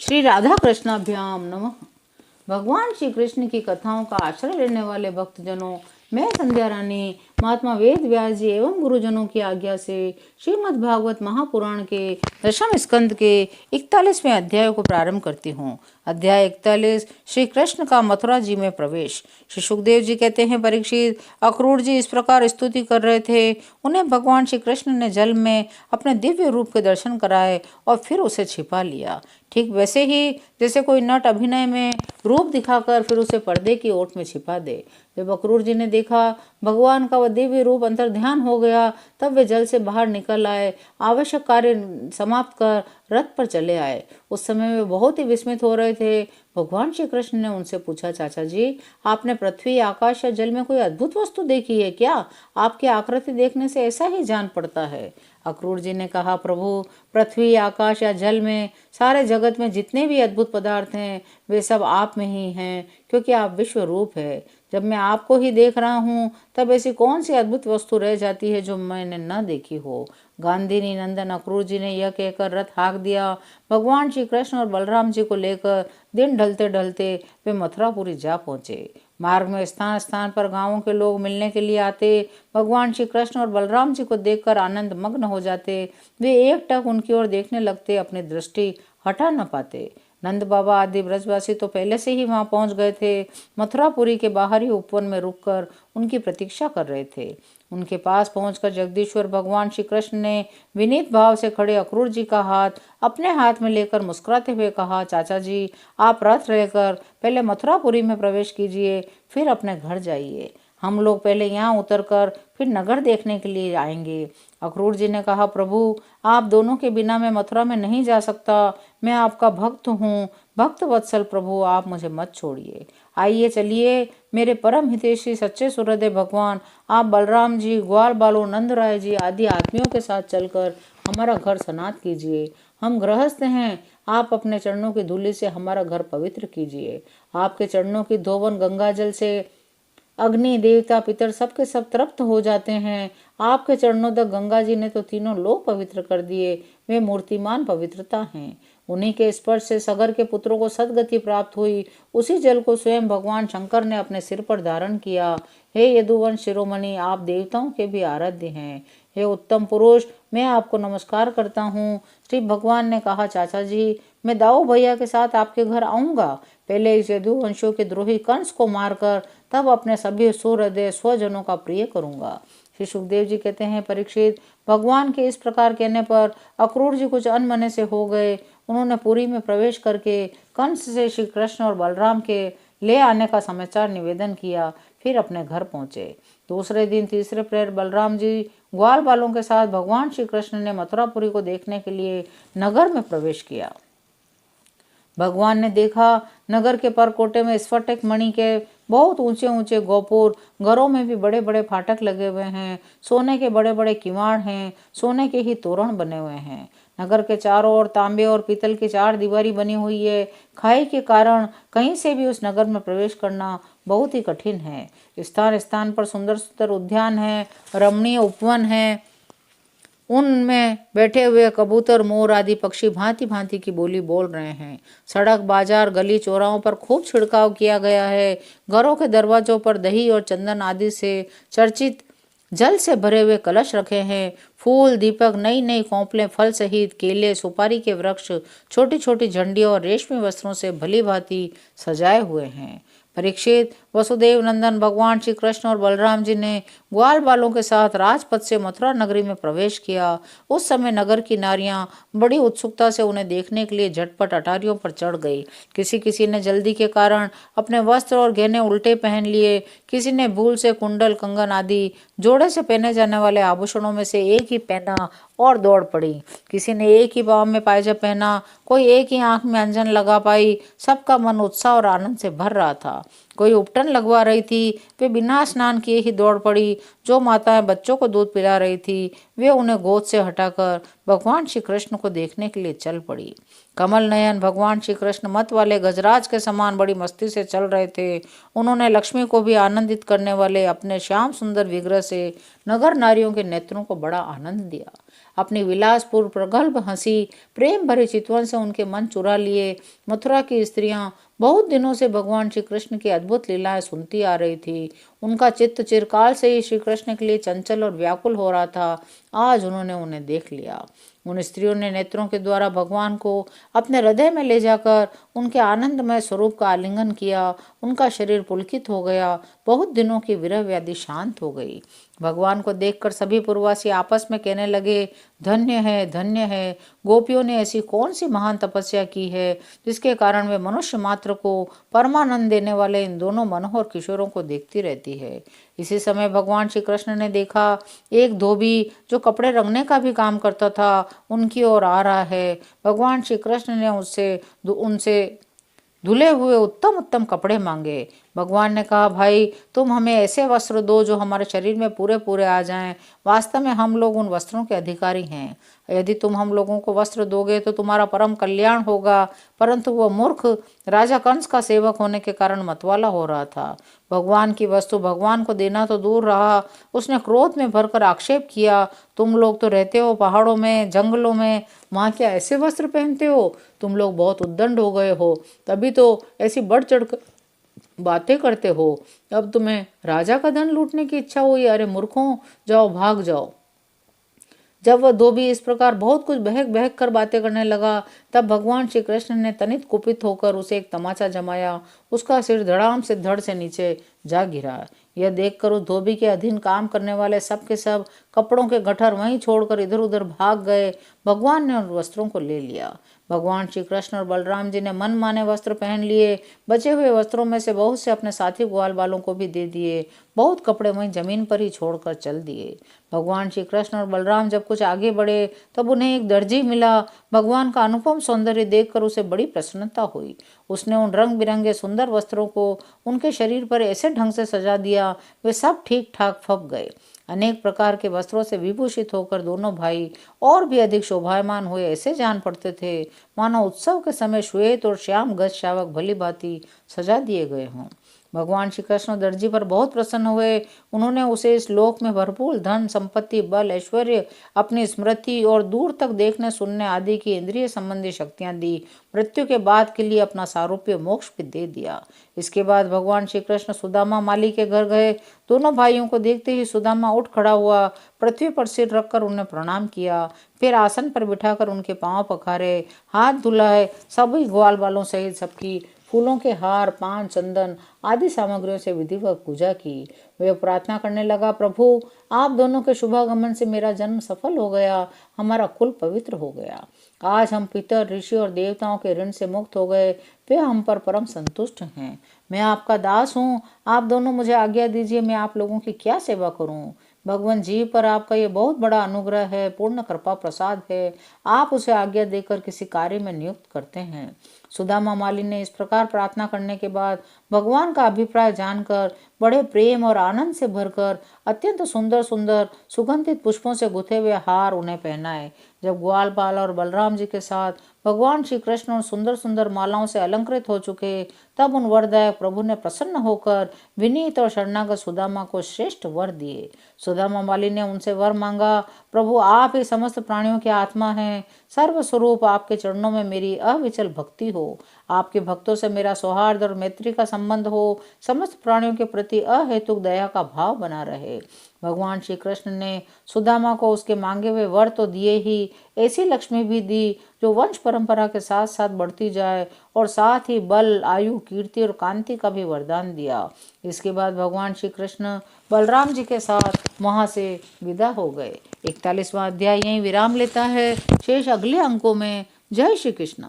श्री राधा कृष्णाभ्याम नमः। भगवान श्री कृष्ण की कथाओं का आश्रय लेने वाले भक्तजनों, मैं संध्या रानी महात्मा वेद व्यास जी एवं गुरुजनों की आज्ञा से श्रीमद् भागवत महापुराण के दशम स्कंद के 41वें अध्याय को प्रारंभ करती हूँ। अध्याय 41, श्री कृष्ण का मथुरा जी में प्रवेश। श्री सुखदेव जी कहते हैं, परीक्षित, अक्रूर जी इस प्रकार स्तुति कर रहे थे। उन्हें भगवान श्री कृष्ण ने जल में अपने दिव्य रूप के दर्शन कराए और फिर उसे छिपा लिया। ठीक वैसे ही जैसे कोई नट अभिनय में रूप दिखाकर फिर उसे पर्दे की ओट में छिपा दे। जब अक्रूर जी ने देखा भगवान का वह दिव्य रूप अंतर ध्यान हो गया, तब वे जल से बाहर निकल आए, आवश्यक कार्य समाप्त कर रथ पर चले आए। उस समय वे बहुत ही विस्मित हो रहे थे। भगवान श्री कृष्ण ने उनसे पूछा, चाचा जी, आपने पृथ्वी, आकाश या जल में कोई अद्भुत वस्तु देखी है क्या? आपकी आकृति देखने से ऐसा ही जान पड़ता है। अक्रूर जी ने कहा, प्रभु, पृथ्वी, आकाश या जल में, सारे जगत में जितने भी अद्भुत पदार्थ हैं वे सब आप में ही हैं, क्योंकि आप विश्व रूप है। जब मैं आपको ही देख रहा हूँ तब ऐसी कौन सी अद्भुत वस्तु रह जाती है जो मैंने न देखी हो। गांधी नंदन अक्रूर जी ने यह कहकर रथ हाँक दिया। भगवान श्री कृष्ण और बलराम जी को लेकर दिन ढलते ढलते वे मथुरापुरी जा पहुंचे। मार्ग में स्थान स्थान पर गांवों के लोग मिलने के लिए आते। भगवान श्री कृष्ण और बलराम जी को देखकर आनंद मग्न हो जाते। वे एकटक उनकी ओर देखने लगते, अपनी दृष्टि हटा न पाते। नंद बाबा आदि ब्रजवासी तो पहले से ही वहां पहुंच गए थे। मथुरापुरी के बाहरी उपवन में रुककर उनकी प्रतीक्षा कर रहे थे। उनके पास पहुंचकर जगदीश्वर भगवान श्री कृष्ण ने विनीत भाव से खड़े अक्रूर जी का हाथ अपने हाथ में लेकर मुस्कुराते हुए कहा, चाचा जी, आप रथ रहकर पहले मथुरापुरी में प्रवेश कीजिए, फिर अपने घर जाइए। हम लोग पहले यहाँ उतरकर फिर नगर देखने के लिए आएंगे। अक्रूर जी ने कहा, प्रभु, आप दोनों के बिना मैं मथुरा में नहीं जा सकता। मैं आपका भक्त हूँ। भक्त वत्सल प्रभु, आप मुझे मत छोड़िए। आइए, चलिए, मेरे परम हितैषी सच्चे सुहृदय भगवान, आप बलराम जी, ग्वाल बालो, नंद राय जी आदि आदमियों के साथ चलकर हमारा घर सनात कीजिए। हम गृहस्थ हैं, आप अपने चरणों की धूलि से हमारा घर पवित्र कीजिए। आपके चरणों की धोवन गंगा जल से अग्नि, देवता, पितर सबके सब तृप्त हो जाते हैं। आपके चरणों तक गंगा जी ने तो तीनों लोक पवित्र कर दिए। वे मूर्तिमान पवित्रता हैं। उन्हीं के स्पर्श से सगर के पुत्रों को सदगति प्राप्त हुई। उसी जल को स्वयं भगवान शंकर ने अपने सिर पर धारण किया। हे यदुवंश शिरोमणि, आप देवताओं के भी आराध्य हैं। हे उत्तम पुरुष, मैं आपको नमस्कार करता हूँ। श्री भगवान ने कहा, चाचा जी, मैं दाऊ भैया के साथ आपके घर आऊंगा। पहले इस यदुवंशियों के द्रोही कंस को मारकर तब अपने सभी सुहृदय स्वजनों का प्रिय करूंगा। श्री सुखदेव जी कहते हैं, परीक्षित, भगवान के इस प्रकार कहने पर अक्रूर जी कुछ अनमने से हो गए। उन्होंने पुरी में प्रवेश करके कंस से श्री कृष्ण और बलराम के ले आने का समाचार निवेदन किया, फिर अपने घर पहुंचे। दूसरे दिन तीसरे प्रहर बलराम जी ग्वाल बालों के साथ भगवान श्री कृष्ण ने मथुरापुरी को देखने के लिए नगर में प्रवेश किया। भगवान ने देखा नगर के परकोटे में स्फटिक मणि के बहुत ऊंचे ऊंचे गोपुर, घरों में भी बड़े बड़े फाटक लगे हुए हैं। सोने के बड़े बड़े किवाड़ हैं, सोने के ही तोरण बने हुए हैं। नगर के चारों ओर तांबे और पीतल की चार दीवारी बनी हुई है। खाई के कारण कहीं से भी उस नगर में प्रवेश करना बहुत ही कठिन है। स्थान स्थान पर सुंदर सुंदर उद्यान है, रमणीय उपवन है। उनमें बैठे हुए कबूतर, मोर आदि पक्षी भांति भांति की बोली बोल रहे हैं। सड़क, बाजार, गली चौराहों पर खूब छिड़काव किया गया है। घरों के दरवाजों पर दही और चंदन आदि से चर्चित जल से भरे हुए कलश रखे हैं। फूल, दीपक, नई नई कौपलें, फल सहित केले, सुपारी के वृक्ष, छोटी छोटी झंडियों और रेशमी वस्त्रों से भली भांति सजाए हुए हैं। परीक्षित, वसुदेव नंदन भगवान श्री कृष्ण और बलराम जी ने ग्वाल बालों के साथ राजपथ से मथुरा नगरी में प्रवेश किया। उस समय नगर की नारियां बड़ी उत्सुकता से उन्हें देखने के लिए झटपट अटारियों पर चढ़ गई। किसी किसी ने जल्दी के कारण अपने वस्त्र और गहने उल्टे पहन लिए। किसी ने भूल से कुंडल, कंगन आदि जोड़े से पहने जाने वाले आभूषणों में से एक ही पहना और दौड़ पड़ी। किसी ने एक ही पाँव में पायजा पहना, कोई एक ही आंख में अंजन लगा पाई। सबका मन उत्साह और आनंद से भर रहा था। कोई उपटन लगवा रही थी, वे बिना स्नान किए ही दौड़ पड़ी। जो माताएं बच्चों को दूध पिला रही थी, वे उन्हें गोद से हटाकर भगवान श्री कृष्ण को देखने के लिए चल पड़ी। कमल नयन भगवान श्री कृष्ण मत वाले गजराज के समान बड़ी मस्ती से चल रहे थे। उन्होंने लक्ष्मी को भी आनंदित करने वाले अपने श्याम सुंदर विग्रह से नगर नारियों के नेत्रों को बड़ा आनंद दिया। अपनी विलासपूर्ण प्रगल्भ हंसी, प्रेम भरे चितवन से उनके मन चुरा लिए। मथुरा की स्त्रियां बहुत दिनों से भगवान श्री कृष्ण की अद्भुत लीलाएं सुनती आ रही थी। उनका चित्त चिरकाल से ही श्री कृष्ण के लिए चंचल और व्याकुल हो रहा था। आज उन्होंने उन्हें देख लिया। उन स्त्रियों ने नेत्रों के द्वारा भगवान को अपने हृदय में ले जाकर उनके आनंदमय स्वरूप का आलिंगन किया। उनका शरीर पुलकित हो गया। बहुत दिनों की विरह व्याधि शांत हो गई। भगवान को देखकर सभी पूर्ववासी आपस में कहने लगे, धन्य है, धन्य है। गोपियों ने ऐसी कौन सी महान तपस्या की है जिसके कारण वे मनुष्य मात्र को परमानंद देने वाले इन दोनों मनोहर किशोरों को देखती रहती है। इसी समय भगवान श्री कृष्ण ने देखा, एक धोबी जो कपड़े रंगने का भी काम करता था उनकी ओर आ रहा है। भगवान श्री कृष्ण ने उनसे धुले हुए उत्तम उत्तम कपड़े मांगे। भगवान ने कहा, भाई तुम हमें ऐसे वस्त्र दो जो हमारे शरीर में पूरे पूरे आ जाएं। वास्तव में हम लोग उन वस्त्रों के अधिकारी हैं। यदि तुम हम लोगों को वस्त्र दोगे तो तुम्हारा परम कल्याण होगा। परंतु वह मूर्ख राजा कंस का सेवक होने के कारण मतवाला हो रहा था। भगवान की वस्तु भगवान को देना तो दूर रहा, उसने क्रोध में भरकर आक्षेप किया, तुम लोग तो रहते हो पहाड़ों में, जंगलों में, वहाँ क्या ऐसे वस्त्र पहनते हो? तुम लोग बहुत उद्दंड हो गए हो, तभी तो ऐसी बढ़ चढ़ बातें करते हो। अब तुम्हें राजा का धन लूटने की इच्छा हुई? अरे मूर्खों, जाओ, भाग जाओ। जब वह धोबी इस प्रकार बहुत कुछ बहक बहक कर बातें करने लगा, तब भगवान श्री कृष्ण ने तनित कुपित होकर उसे एक तमाचा जमाया। उसका सिर धड़ाम से धड़ से नीचे जा गिरा। यह देखकर उस धोबी के अधीन काम करने वाले सब के सब कपड़ों के गठर वहीं छोड़कर इधर उधर भाग गए। भगवान ने उन वस्त्रों को ले लिया। भगवान श्री कृष्ण और बलराम जी ने मन माने वस्त्र पहन लिए। बचे हुए वस्त्रों में से बहुत से अपने साथी ग्वाल वालों को भी दे दिए। बहुत कपड़े वहीं जमीन पर ही छोड़कर चल दिए। भगवान श्री कृष्ण और बलराम जब कुछ आगे बढ़े तब उन्हें एक दर्जी मिला। भगवान का अनुपम सौंदर्य देखकर उसे बड़ी प्रसन्नता हुई। उसने उन रंग बिरंगे सुंदर वस्त्रों को उनके शरीर पर ऐसे ढंग से सजा दिया, वे सब ठीक ठाक फप गए। अनेक प्रकार के वस्त्रों से विभूषित होकर दोनों भाई और भी अधिक शोभायमान हुए ऐसे जान पड़ते थे मानो उत्सव के समय श्वेत और श्याम गज शावक भली भांति सजा दिए गए हों। भगवान श्री कृष्ण दर्जी पर बहुत प्रसन्न हुए। उन्होंने उसे इस लोक में भरपूर धन संपत्ति, बल, ऐश्वर्य, अपनी स्मृति और दूर तक देखने सुनने आदि की इंद्रिय संबंधी शक्तियां दी। मृत्यु के बाद के लिए अपना सारूप्य मोक्ष भी दे दिया। इसके बाद भगवान श्री कृष्ण सुदामा माली के घर गए। दोनों भाइयों को देखते ही सुदामा उठ खड़ा हुआ, पृथ्वी पर सिर रखकर उन्हें प्रणाम किया। फिर आसन पर बिठाकर उनके पांव पखारे, हाथ धुलाए। सभी ग्वाल वालों सहित सबकी फूलों के हार, पान, चंदन आदि सामग्रियों से विधिवत पूजा की। वह प्रार्थना करने लगा, प्रभु आप दोनों के शुभागमन से मेरा जन्म सफल हो गया, हमारा कुल पवित्र हो गया। आज हम पितर, ऋषि और देवताओं के ऋण से मुक्त हो गए। वे हम पर परम संतुष्ट हैं। मैं आपका दास हूँ। आप दोनों मुझे आज्ञा दीजिए, मैं आप लोगों की क्या सेवा करूँ। भगवान जी पर आपका ये बहुत बड़ा अनुग्रह है, पूर्ण कृपा प्रसाद है। आप उसे आज्ञा देकर किसी कार्य में नियुक्त करते हैं। सुदामा माली ने इस प्रकार प्रार्थना करने के बाद भगवान का अभिप्राय जानकर बड़े प्रेम और आनंद से भरकर अत्यंत सुंदर सुंदर सुगंधित पुष्पों से गुथे हुए हार उन्हें पहनाए। जब ग्वालपाल और बलराम जी के साथ भगवान श्री कृष्ण उन सुंदर सुंदर मालाओं से अलंकृत हो चुके, तब उन वरदायक प्रभु ने प्रसन्न होकर विनीत और शरणागत सुदामा को श्रेष्ठ वर दिए। सुदामा माली ने उनसे वर मांगा, प्रभु आप ही समस्त प्राणियों की आत्मा हैं। सर्वस्वरूप आपके चरणों में मेरी अविचल भक्ति हो। आपके भक्तों से मेरा सौहार्द और मैत्री का संबंध हो। समस्त प्राणियों के प्रति अहेतुक दया का भाव बना रहे। भगवान श्री कृष्ण ने सुदामा को उसके मांगे हुए वर तो दिए ही, ऐसी लक्ष्मी भी दी जो वंश परंपरा के साथ साथ बढ़ती जाए, और साथ ही बल, आयु, कीर्ति और कांति का भी वरदान दिया। इसके बाद भगवान श्री कृष्ण बलराम जी के साथ वहां से विदा हो गए। 41वां अध्याय यहीं विराम लेता है। शेष अगले अंकों में। जय श्री कृष्ण।